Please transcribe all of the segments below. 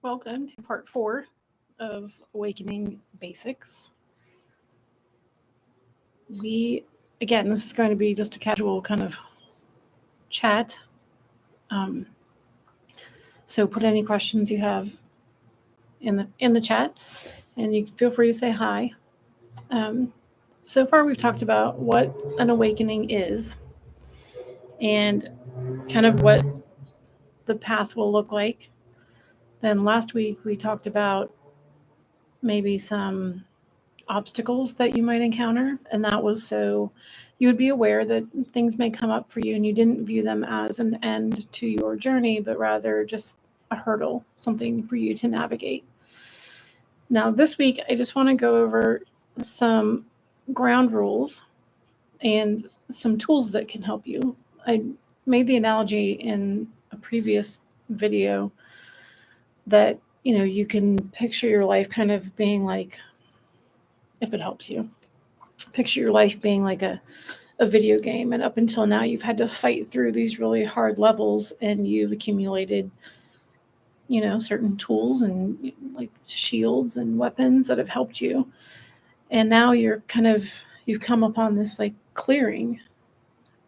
Welcome to part 4 of Awakening Basics. This is going to be just a casual kind of chat. So put any questions you have in the chat, and you feel free to say hi. So far, we've talked about what an awakening is, and kind of what the path will look like. Then last week, we talked about maybe some obstacles that you might encounter, and that was so you would be aware that things may come up for you and you didn't view them as an end to your journey, but rather just a hurdle, something for you to navigate. Now this week I just want to go over some ground rules and some tools that can help you. I made the analogy in a previous video that you can picture your life kind of being like, if it helps you, picture your life being like a video game, and up until now you've had to fight through these really hard levels, and you've accumulated certain tools and like shields and weapons that have helped you, and now you've come upon this like clearing,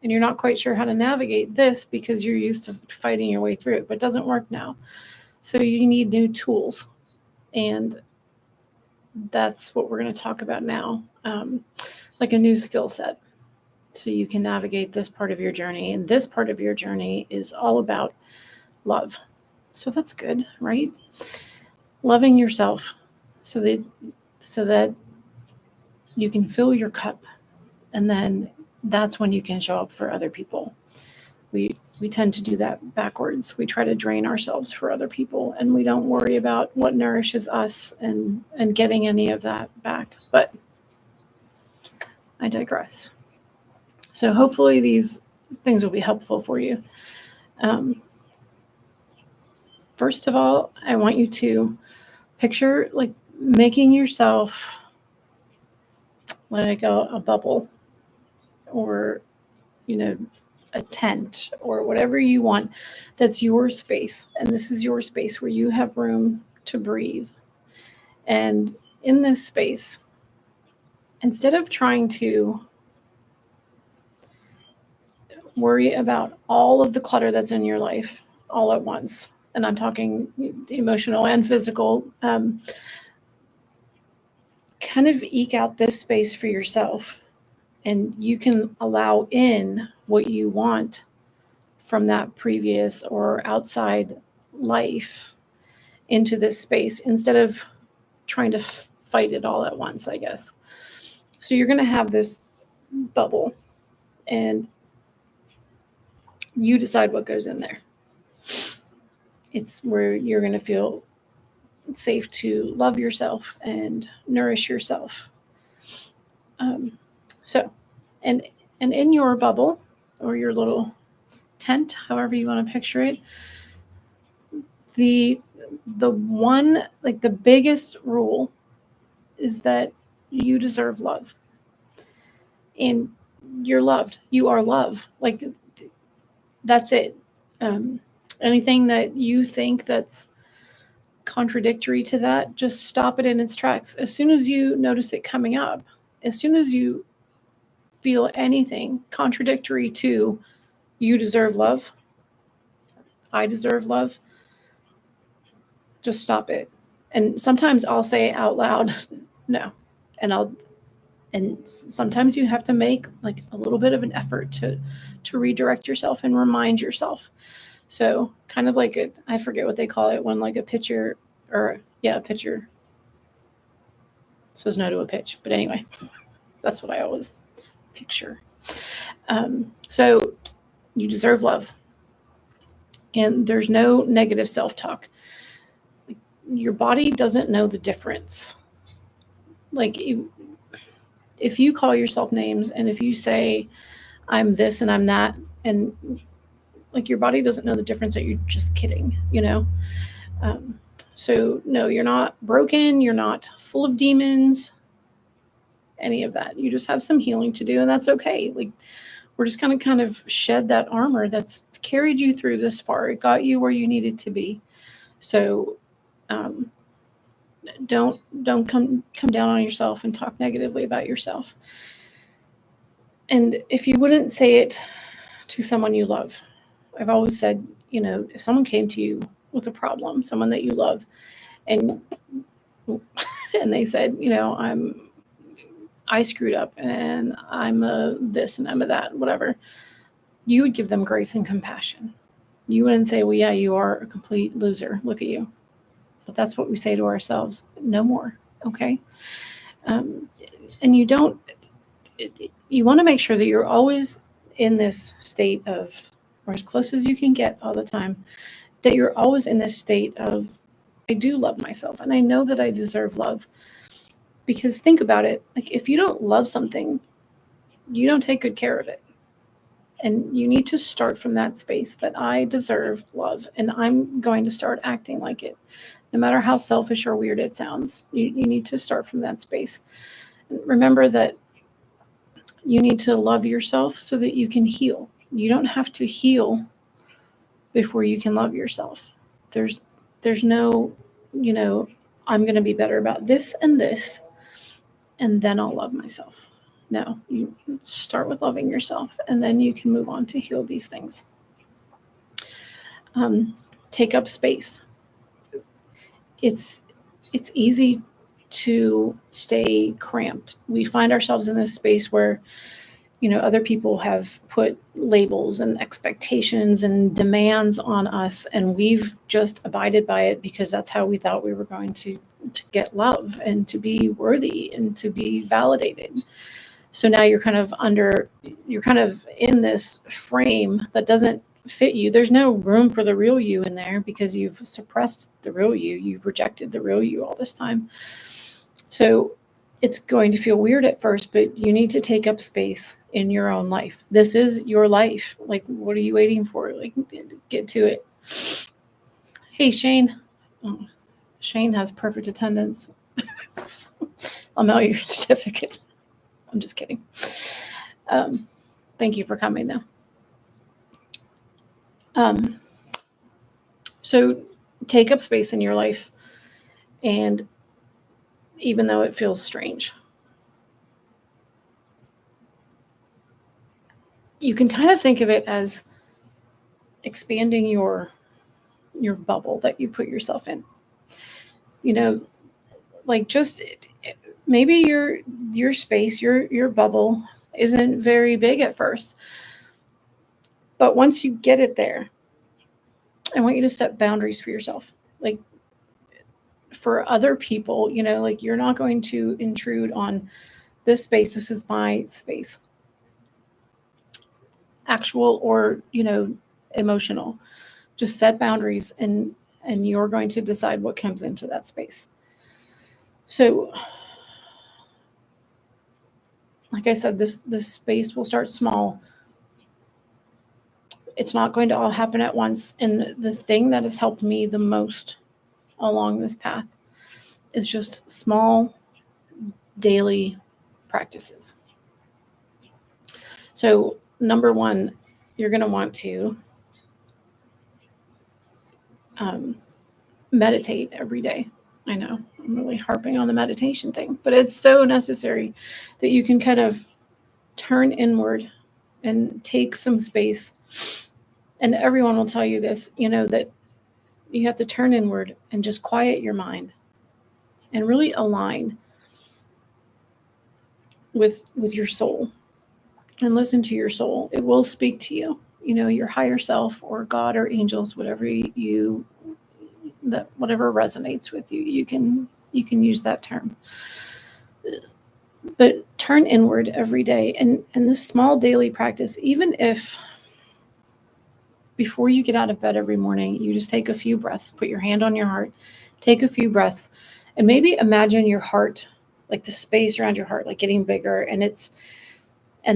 and you're not quite sure how to navigate this because you're used to fighting your way through it, but it doesn't work now. So you need new tools, and that's what we're going to talk about now, like a new skill set, so you can navigate this part of your journey. And this part of your journey is all about love. So that's good, right? Loving yourself so that you can fill your cup, and then that's when you can show up for other people. We tend to do that backwards. We try to drain ourselves for other people, and we don't worry about what nourishes us and getting any of that back. But I digress. So hopefully these things will be helpful for you. First of all, I want you to picture like making yourself like a bubble, or a tent, or whatever you want. That's your space, and this is your space where you have room to breathe. And in this space, instead of trying to worry about all of the clutter that's in your life all at once, and I'm talking emotional and physical, kind of eke out this space for yourself, and you can allow in what you want from that previous or outside life into this space, instead of trying to fight it all at once, I guess. So you're going to have this bubble, and you decide what goes in there. It's where you're going to feel safe to love yourself and nourish yourself. And in your bubble, or your little tent, however you want to picture it, the one, like the biggest rule is that you deserve love, and you're loved. You are love. Like, that's it. Anything that you think that's contradictory to that, just stop it in its tracks. As soon as you notice it coming up, as soon as you feel anything contradictory to you deserve love, I deserve love, just stop it. And sometimes I'll say out loud, no. And sometimes you have to make like a little bit of an effort to redirect yourself and remind yourself. So kind of like I forget what they call it when like a pitcher says no to a pitch. But anyway, that's what I always picture. So you deserve love. And there's no negative self-talk. Your body doesn't know the difference. Like, if you call yourself names, and if you say, I'm this and I'm that, and like your body doesn't know the difference, that you're just kidding, So no, you're not broken. You're not full of demons, any of that. You just have some healing to do, and that's okay. Like, we're just going to kind of shed that armor that's carried you through this far. It got you where you needed to be. So Don't come down on yourself and talk negatively about yourself. And if you wouldn't say it to someone you love, I've always said, if someone came to you with a problem, someone that you love, and they said, I screwed up and I'm a this and I'm a that, whatever, you would give them grace and compassion. You wouldn't say, well, yeah, you are a complete loser. Look at you. But that's what we say to ourselves. No more. Okay. And you want to make sure that you're always in this state of, or as close as you can get all the time, that you're always in this state of, I do love myself and I know that I deserve love. Because think about it, like if you don't love something, you don't take good care of it. And you need to start from that space that I deserve love and I'm going to start acting like it. No matter how selfish or weird it sounds, you need to start from that space. And remember that you need to love yourself so that you can heal. You don't have to heal before you can love yourself. There's no, I'm going to be better about this, and then I'll love myself. No, you start with loving yourself, and then you can move on to heal these things. Take up space. It's easy to stay cramped. We find ourselves in this space where, other people have put labels and expectations and demands on us, and we've just abided by it because that's how we thought we were going to get love and to be worthy and to be validated. So now you're kind of in this frame that doesn't fit you. There's no room for the real you in there because you've suppressed the real you. You've rejected the real you all this time. So it's going to feel weird at first, but you need to take up space in your own life. This is your life. Like, what are you waiting for? Like, get to it. Hey, Shane. Oh, Shane has perfect attendance. I'll mail you your certificate. I'm just kidding. Thank you for coming, though. So take up space in your life, and even though it feels strange, you can kind of think of it as expanding your bubble that you put yourself in. Like just maybe your space, your bubble isn't very big at first, but once you get it there, I want you to set boundaries for yourself. Like for other people, like you're not going to intrude on this space. This is my space. Actual or, emotional. Just set boundaries and you're going to decide what comes into that space. So, like I said, this space will start small. It's not going to all happen at once. And the thing that has helped me the most along this path is just small daily practices. So, number one, you're going to want to meditate every day. I know I'm really harping on the meditation thing, but it's so necessary that you can kind of turn inward and take some space. And everyone will tell you this, that you have to turn inward and just quiet your mind and really align with your soul and listen to your soul. It will speak to you, your higher self or God or angels, whatever whatever resonates with you, you can use that term. But turn inward every day, and this small daily practice, even if before you get out of bed every morning, you just take a few breaths, put your hand on your heart, take a few breaths, and maybe imagine your heart, like the space around your heart, like getting bigger, and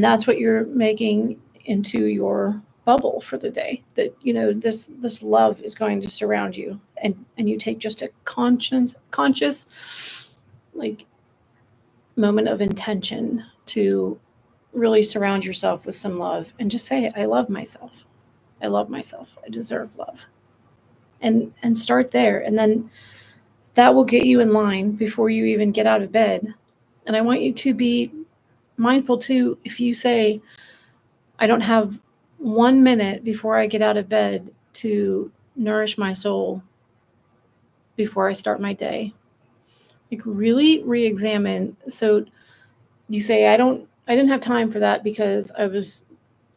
that's what you're making into your bubble for the day, that this love is going to surround you, and you take just a conscious like moment of intention to really surround yourself with some love and just say, I love myself. I love myself. I deserve love. And start there. And then That will get you in line before you even get out of bed. And I want you to be mindful too, if you say, I don't have 1 minute before I get out of bed to nourish my soul before I start my day. Like, really re-examine. So you say, I didn't have time for that because I was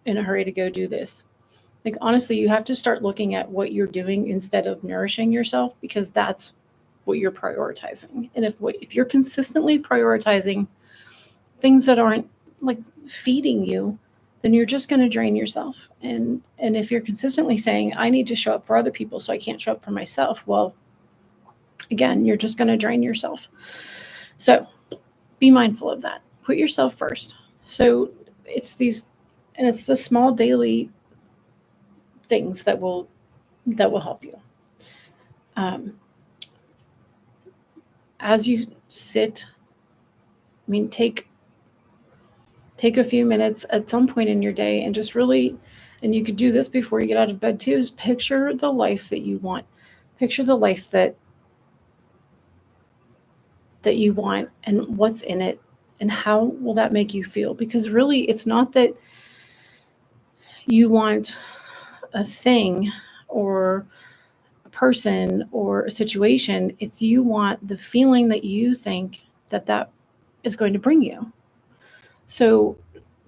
in a hurry to go do this. Like, honestly, you have to start looking at what you're doing instead of nourishing yourself, because that's what you're prioritizing. And if you're consistently prioritizing things that aren't like feeding you, then you're just going to drain yourself. And if you're consistently saying, I need to show up for other people so I can't show up for myself, well, again, you're just going to drain yourself. So be mindful of that. Put yourself first. So it's the small daily things that will help you. As you sit, take a few minutes at some point in your day and just really, and you could do this before you get out of bed too, is picture the life that you want. Picture the life that you want and what's in it and how will that make you feel. Because really, it's not that you want a thing or a person or a situation. It's you want the feeling that you think that is going to bring you. So,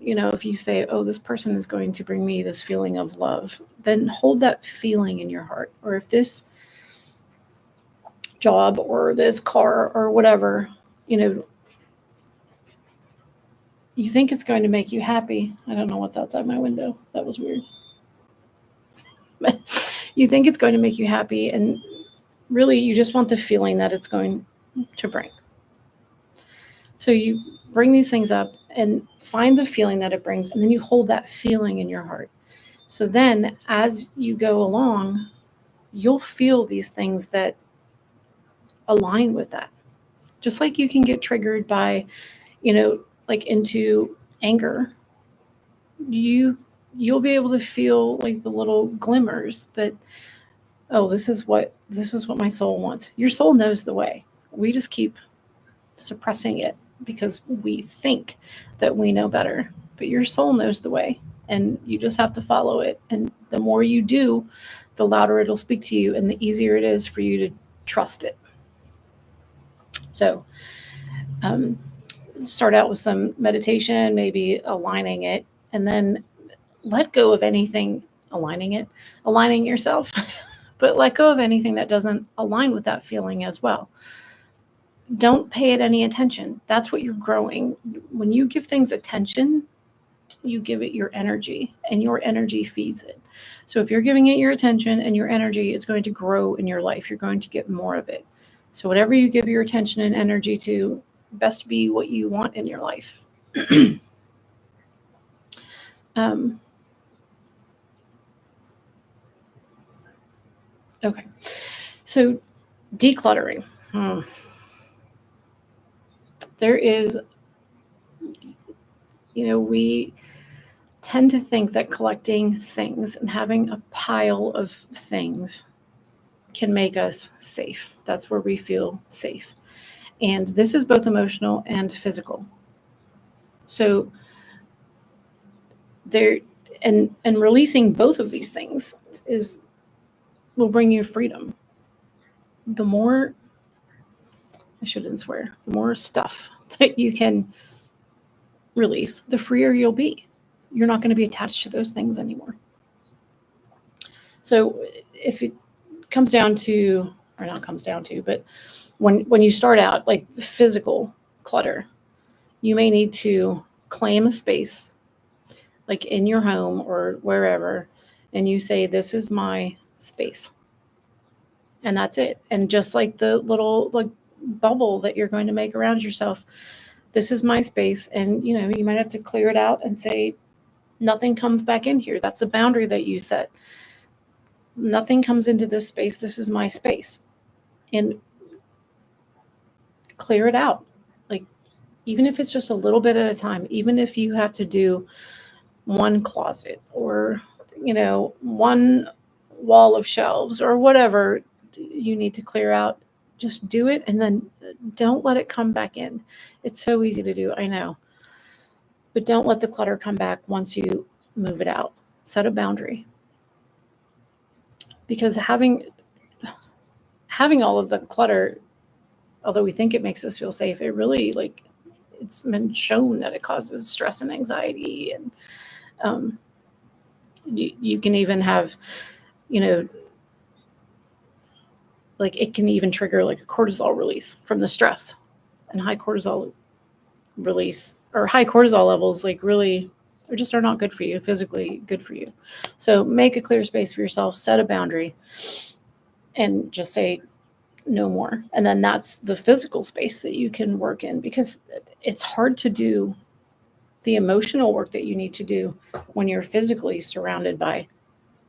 if you say, oh, this person is going to bring me this feeling of love, then hold that feeling in your heart. Or if this job or this car or whatever, you think it's going to make you happy. I don't know what's outside my window. That was weird. But you think it's going to make you happy, and really you just want the feeling that it's going to bring. So you bring these things up and find the feeling that it brings, and then you hold that feeling in your heart. So then as you go along, you'll feel these things that align with that. Just like you can get triggered by, like into anger, you'll be able to feel like the little glimmers that, oh, this is what my soul wants. Your soul knows the way. We just keep suppressing it because we think that we know better. But your soul knows the way, and you just have to follow it. And the more you do, the louder it'll speak to you, and the easier it is for you to trust it. So start out with some meditation, maybe aligning it, and then let go of anything, aligning yourself, but let go of anything that doesn't align with that feeling as well. Don't pay it any attention. That's what you're growing. When you give things attention, you give it your energy, and your energy feeds it. So if you're giving it your attention and your energy, it's going to grow in your life. You're going to get more of it. So whatever you give your attention and energy to, best be what you want in your life. Okay. So decluttering. There is, we tend to think that collecting things and having a pile of things can make us safe. That's where we feel safe. And this is both emotional and physical. So there, and releasing both of these things will bring you freedom. The more, I shouldn't swear, the more stuff that you can release, the freer you'll be. You're not going to be attached to those things anymore. So if it comes down to, or not comes down to, but when you start out, like physical clutter, you may need to claim a space, like in your home or wherever, and you say, this is my space. And that's it. And just like the little like bubble that you're going to make around yourself, this is my space. And you might have to clear it out and say, nothing comes back in here. That's the boundary that you set. Nothing comes into this space. This is my space. And clear it out. Like, even if it's just a little bit at a time, even if you have to do one closet or, one wall of shelves or whatever you need to clear out, Just do it, and then don't let it come back in. It's so easy to do, I know. But don't let the clutter come back once you move it out. Set a boundary. Because having all of the clutter, although we think it makes us feel safe, it really, like, it's been shown that it causes stress and anxiety, and you can even have, like, it can even trigger like a cortisol release from the stress, and high cortisol release, or high cortisol levels, like, really are not good for you, physically good for you. So make a clear space for yourself, set a boundary, and just say no more. And then that's the physical space that you can work in, because it's hard to do the emotional work that you need to do when you're physically surrounded by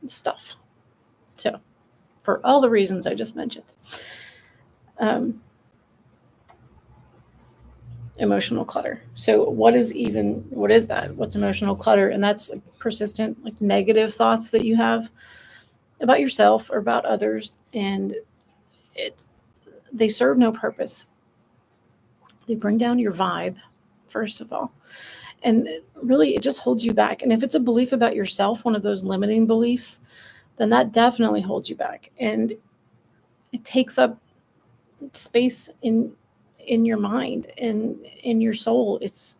stuff. So for all the reasons I just mentioned. Emotional clutter. So what is that? What's emotional clutter? And that's like persistent, like, negative thoughts that you have about yourself or about others, and they serve no purpose. They bring down your vibe, first of all. And really, it just holds you back. And if it's a belief about yourself, one of those limiting beliefs, then that definitely holds you back. And it takes up space in your mind and in your soul. It's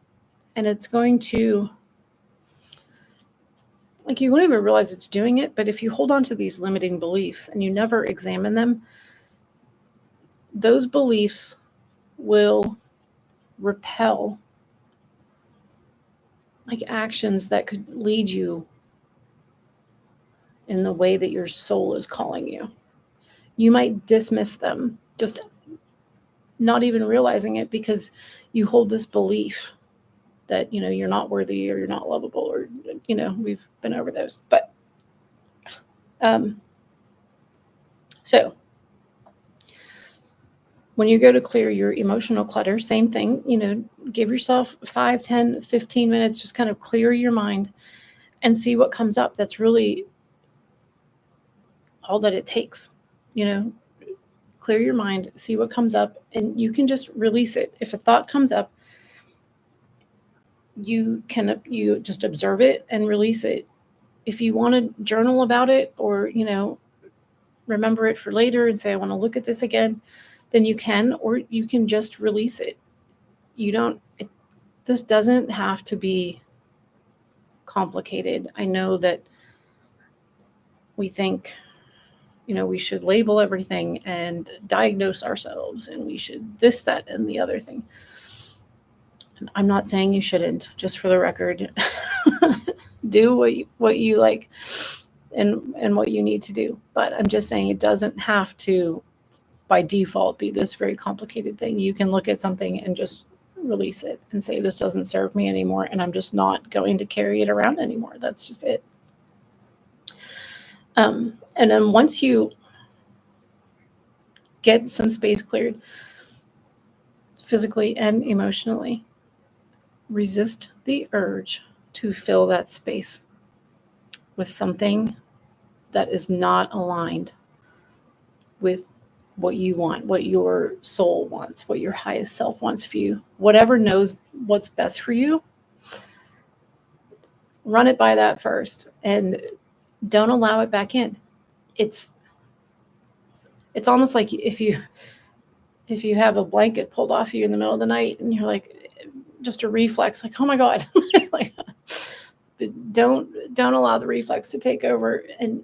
going to, like, you won't even realize it's doing it. But if you hold on to these limiting beliefs and you never examine them, those beliefs will repel, like, actions that could lead you in the way that your soul is calling you. You might dismiss them, just not even realizing it, because you hold this belief that, you're not worthy, or you're not lovable, or, we've been over those. But so when you go to clear your emotional clutter, same thing, give yourself 5, 10, 15 minutes, just kind of clear your mind and see what comes up. That's really all that it takes. Clear your mind, see what comes up, and you can just release it. If a thought comes up, you just observe it and release it. If you want to journal about it, or, remember it for later and say, I want to look at this again, then you can, or you can just release it. This doesn't have to be complicated. I know that we think, we should label everything and diagnose ourselves, and we should this, that, and the other thing. And I'm not saying you shouldn't, just for the record. Do what you like and what you need to do. But I'm just saying it doesn't have to, by default, be this very complicated thing. You can look at something and just release it and say, this doesn't serve me anymore, and I'm just not going to carry it around anymore. That's just it. And then once you get some space cleared, physically and emotionally, resist the urge to fill that space with something that is not aligned with what you want, what your soul wants, what your highest self wants for you. Whatever knows what's best for you, run it by that first, and don't allow it back in. It's almost like if you have a blanket pulled off you in the middle of the night, and you're like, just a reflex, like, oh my God. Like, don't allow the reflex to take over and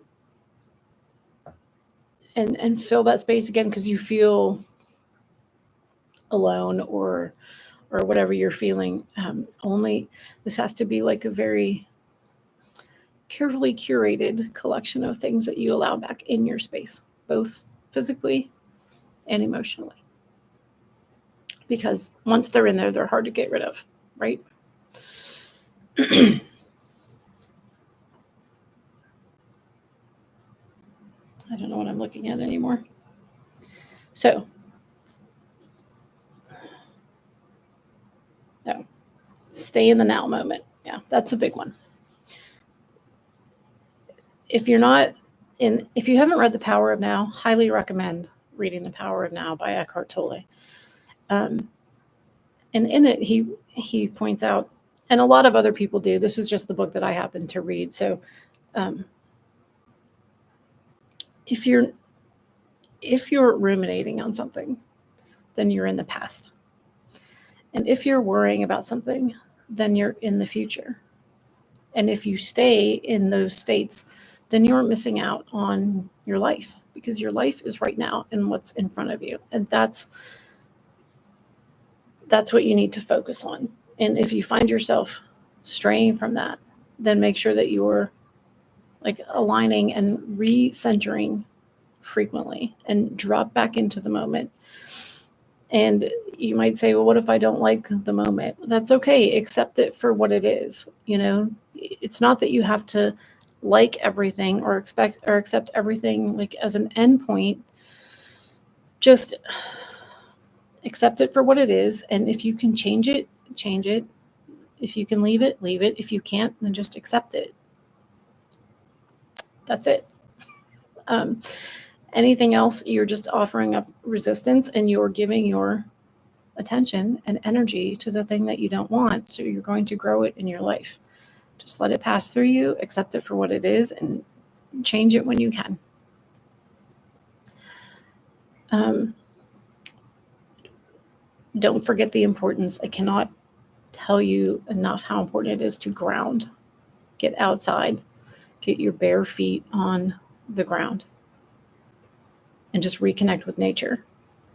fill that space again, because you feel alone or whatever you're feeling. Only this has to be like a very carefully curated collection of things that you allow back in your space, both physically and emotionally. Because once they're in there, they're hard to get rid of, right? I don't know what I'm looking at anymore. So, stay in the now moment. Yeah, that's a big one. If you haven't read The Power of Now, highly recommend reading The Power of Now by Eckhart Tolle. And in it, he points out, and a lot of other people do, this is just the book that I happen to read. So if you're ruminating on something, then you're in the past. And if you're worrying about something, then you're in the future. And if you stay in those states, then you're missing out on your life, because your life is right now and what's in front of you. And that's what you need to focus on. And if you find yourself straying from that, then make sure that you're like aligning and recentering frequently and drop back into the moment. And you might say, well, what if I don't like the moment? That's okay. Accept it for what it is. You know, it's not that you have to like everything or accept everything like as an end point. Just accept it for what it is. And if you can change it, change it. If you can leave it, leave it. If you can't, then just accept it. That's it. Anything else, you're just offering up resistance, and you're giving your attention and energy to the thing that you don't want. So you're going to grow it in your life. Just let it pass through you, accept it for what it is, and change it when you can. Don't forget the importance. I cannot tell you enough how important it is to ground. Get outside, get your bare feet on the ground, and just reconnect with nature.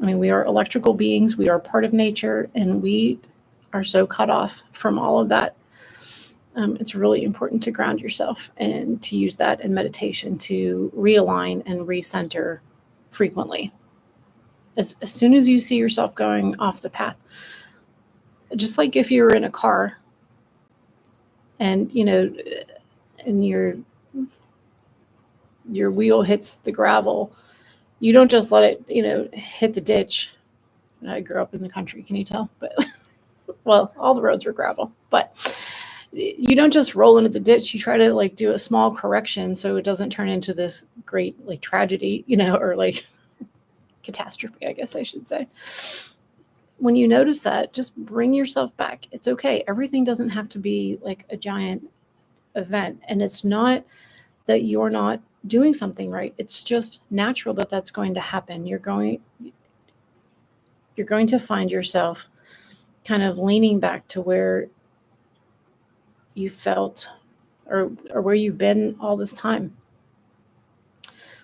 I mean, we are electrical beings, we are part of nature, and we are so cut off from all of that. It's really important to ground yourself and to use that in meditation to realign and recenter frequently. As soon as you see yourself going off the path, just like if you were in a car and, you know, and your wheel hits the gravel, you don't just let it, you know, hit the ditch. I grew up in the country, can you tell? But well, all the roads were gravel, but you don't just roll into the ditch. You try to like do a small correction so it doesn't turn into this great like tragedy, you know, or like catastrophe, I guess I should say. When you notice that, just bring yourself back. It's okay. Everything doesn't have to be like a giant event. And it's not that you're not doing something right. It's just natural that that's going to happen. You're going to find yourself kind of leaning back to where you felt or where you've been all this time.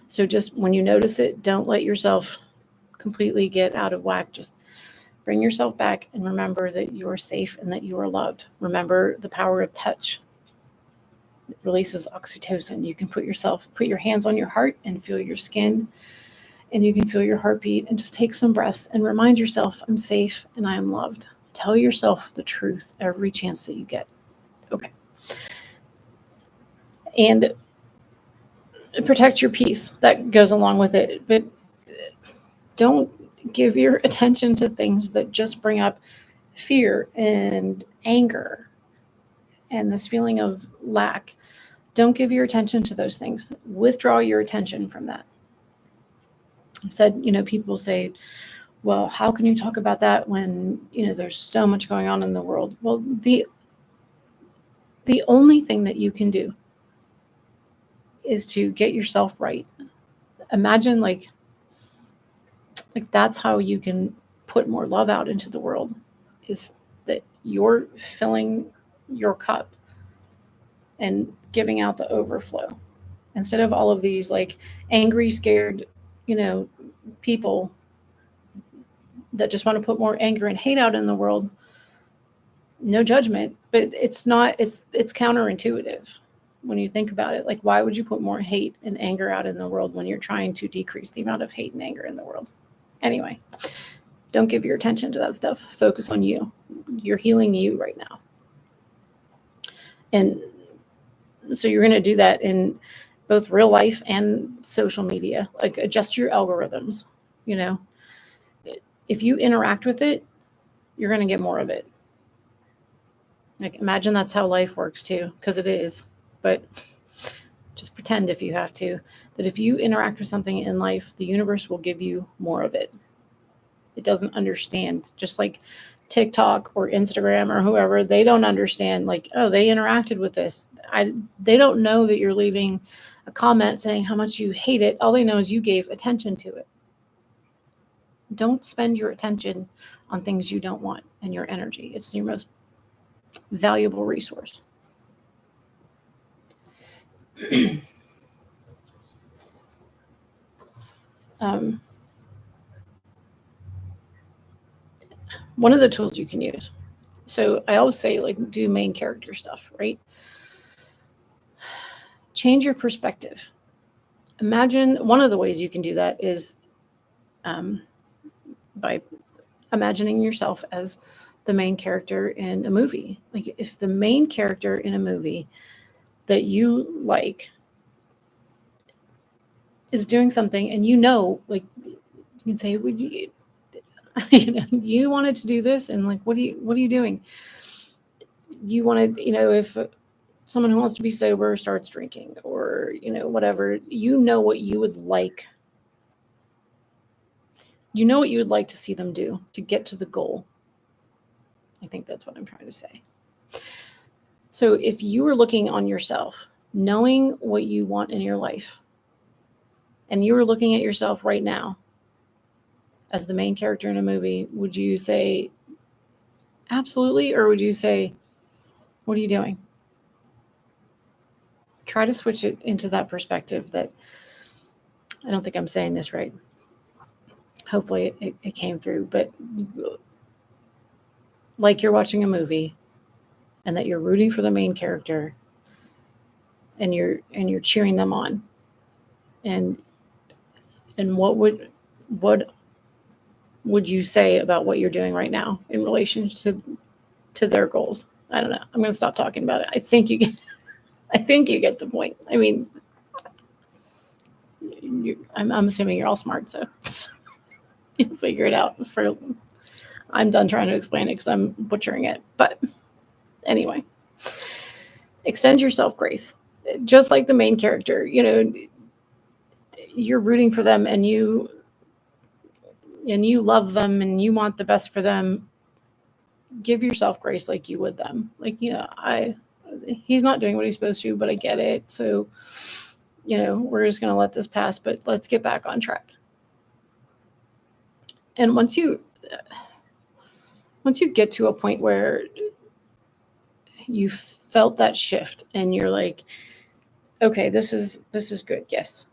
So just when you notice it, don't let yourself completely get out of whack. Just bring yourself back and remember that you are safe and that you are loved. Remember the power of touch. It releases oxytocin. You can put your hands on your heart and feel your skin, and you can feel your heartbeat, and just take some breaths and remind yourself, I'm safe and I am loved. Tell yourself the truth every chance that you get. Okay. And protect your peace. That goes along with it. But don't give your attention to things that just bring up fear and anger and this feeling of lack. Don't give your attention to those things. Withdraw your attention from that. I said, you know, people say, well, how can you talk about that when, you know, there's so much going on in the world? Well, the only thing that you can do is to get yourself right. Imagine like that's how you can put more love out into the world, is that you're filling your cup and giving out the overflow, instead of all of these like angry, scared, you know, people that just want to put more anger and hate out in the world. No judgment, but it's counterintuitive when you think about it. Like, why would you put more hate and anger out in the world when you're trying to decrease the amount of hate and anger in the world? Anyway, don't give your attention to that stuff. Focus on you. You're healing you right now. And so you're going to do that in both real life and social media. Like, adjust your algorithms. You know, if you interact with it, you're going to get more of it. Like, imagine that's how life works too, because it is. But just pretend if you have to, that if you interact with something in life, the universe will give you more of it. It doesn't understand, just like TikTok or Instagram or whoever, they don't understand like, oh, they interacted with this. They don't know that you're leaving a comment saying how much you hate it. All they know is you gave attention to it. Don't spend your attention on things you don't want and your energy. It's your most valuable resource. One of the tools you can use. So I always say, like, do main character stuff, right? Change your perspective. Imagine one of the ways you can do that is by imagining yourself as the main character in a movie. Like, if the main character in a movie that you like is doing something, and like, you can say, would you, you wanted to do this, and like, what are you doing? You wanted, if someone who wants to be sober starts drinking, or whatever, what you would like. What you would like to see them do to get to the goal. I think that's what I'm trying to say. So if you were looking on yourself, knowing what you want in your life, and you were looking at yourself right now as the main character in a movie, would you say absolutely, or would you say, what are you doing? Try to switch it into that perspective. That, I don't think I'm saying this right. Hopefully it came through, but like you're watching a movie and that you're rooting for the main character and you're cheering them on. And what would you say about what you're doing right now in relation to their goals? I don't know. I'm going to stop talking about it. I think you get the point. I mean, I'm assuming you're all smart, so you'll figure it out. I'm done trying to explain it because I'm butchering it. But anyway, extend yourself grace. Just like the main character, you're rooting for them, and you love them, and you want the best for them. Give yourself grace like you would them. Like, he's not doing what he's supposed to, but I get it. So, we're just going to let this pass, but let's get back on track. And once you get to a point where you felt that shift and you're like, okay, this is good. Yes.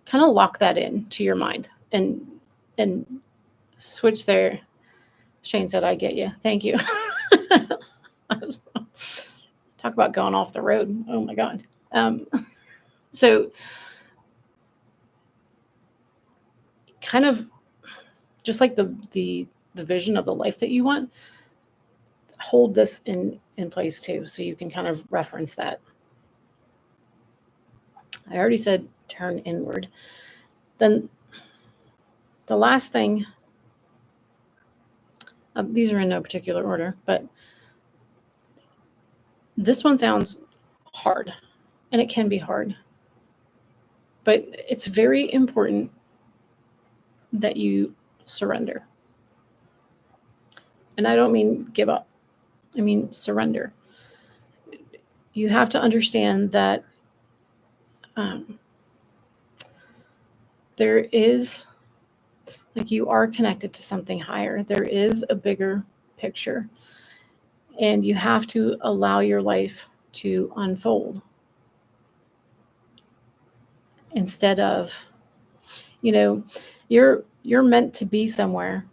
Kind of lock that in to your mind and switch there. Shane said, I get you. Thank you. Talk about going off the road. Oh my God. So kind of just like the vision of the life that you want, hold this in place too, so you can kind of reference that. I already said turn inward. Then the last thing, these are in no particular order, but this one sounds hard, and it can be hard, but it's very important that you surrender. And I don't mean give up. I mean surrender. You have to understand that there is, like, you are connected to something higher. There is a bigger picture, and you have to allow your life to unfold instead of, you're meant to be somewhere,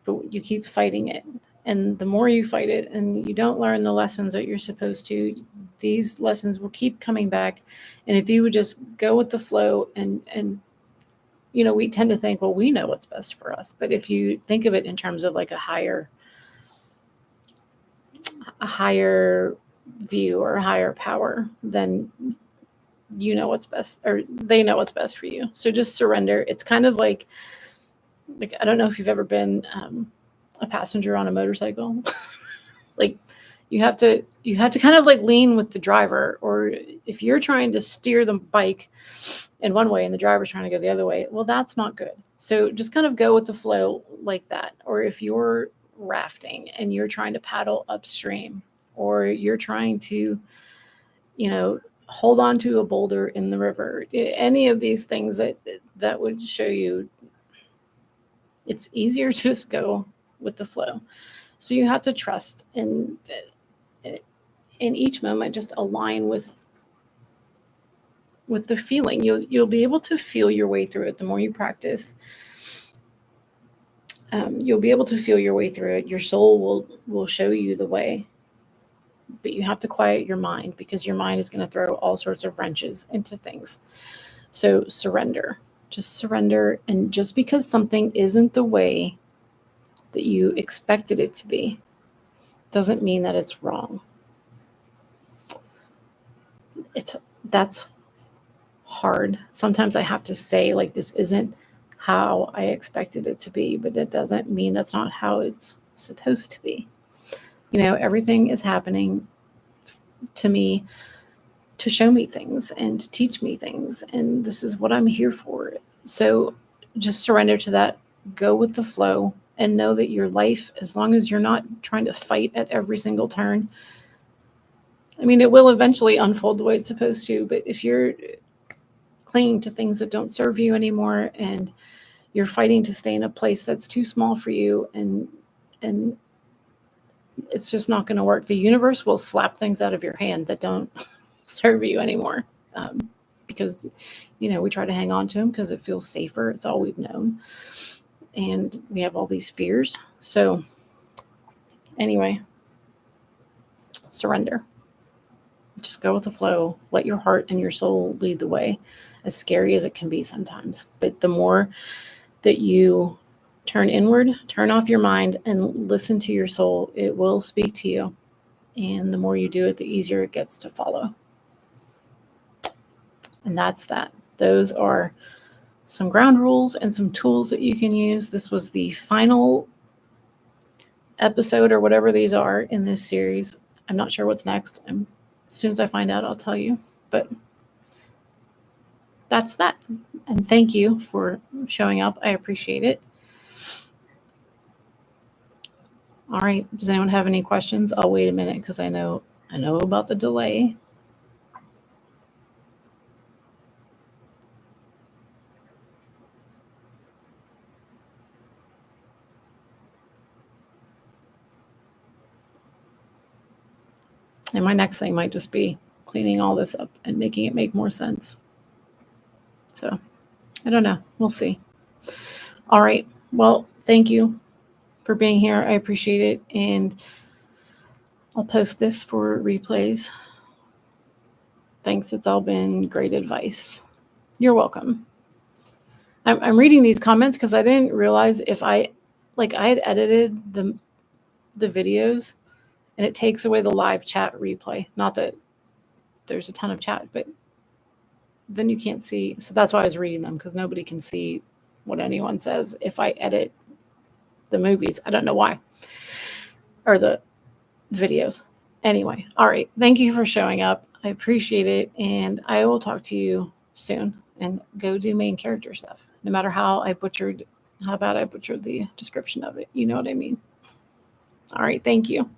but you keep fighting it. And the more you fight it and you don't learn the lessons that you're supposed to, these lessons will keep coming back. And if you would just go with the flow and we tend to think, well, we know what's best for us. But if you think of it in terms of like a higher view or a higher power, then what's best, or they know what's best for you. So just surrender. It's kind of like I don't know if you've ever been a passenger on a motorcycle. Like, you have to kind of like lean with the driver, or if you're trying to steer the bike in one way and the driver's trying to go the other way, well, that's not good. So just kind of go with the flow like that. Or if you're rafting and you're trying to paddle upstream, or you're trying to, hold on to a boulder in the river, any of these things that would show you it's easier to just go with the flow. So you have to trust and in each moment just align with the feeling. You'll be able to feel your way through it the more you practice. You'll be able to feel your way through it. Your soul will show you the way, but you have to quiet your mind, because your mind is going to throw all sorts of wrenches into things. So surrender. Just surrender. And just because something isn't the way that you expected it to be doesn't mean that it's wrong. That's hard. Sometimes I have to say, like, this isn't how I expected it to be, but it doesn't mean that's not how it's supposed to be. Everything is happening to me to show me things and to teach me things, and this is what I'm here for. So just surrender to that, go with the flow, and know that your life, as long as you're not trying to fight at every single turn, it will eventually unfold the way it's supposed to. But if you're clinging to things that don't serve you anymore, and you're fighting to stay in a place that's too small for you, and it's just not going to work. The universe will slap things out of your hand that don't serve you anymore, because we try to hang on to them because it feels safer. It's all we've known, and we have all these fears. So anyway, surrender. Just go with the flow. Let your heart and your soul lead the way, as scary as it can be sometimes. But the more that you turn inward, turn off your mind, and listen to your soul, it will speak to you. And the more you do it, the easier it gets to follow. And that's that. Those are some ground rules and some tools that you can use. This was the final episode, or whatever these are, in this series. I'm not sure what's next. As soon as I find out, I'll tell you. But that's that. And thank you for showing up. I appreciate it. All right. Does anyone have any questions? I'll wait a minute, because I know about the delay. And my next thing might just be cleaning all this up and making it make more sense. So I don't know. We'll see. All right. Well, thank you for being here. I appreciate it. And I'll post this for replays. Thanks. It's all been great advice. You're welcome. I'm reading these comments because I didn't realize if I had edited the videos, and it takes away the live chat replay. Not that there's a ton of chat, but then you can't see. So that's why I was reading them, because nobody can see what anyone says if I edit the movies. I don't know why. Or the videos. Anyway, all right. Thank you for showing up. I appreciate it. And I will talk to you soon. And go do main character stuff. No matter how bad I butchered the description of it. You know what I mean? All right. Thank you.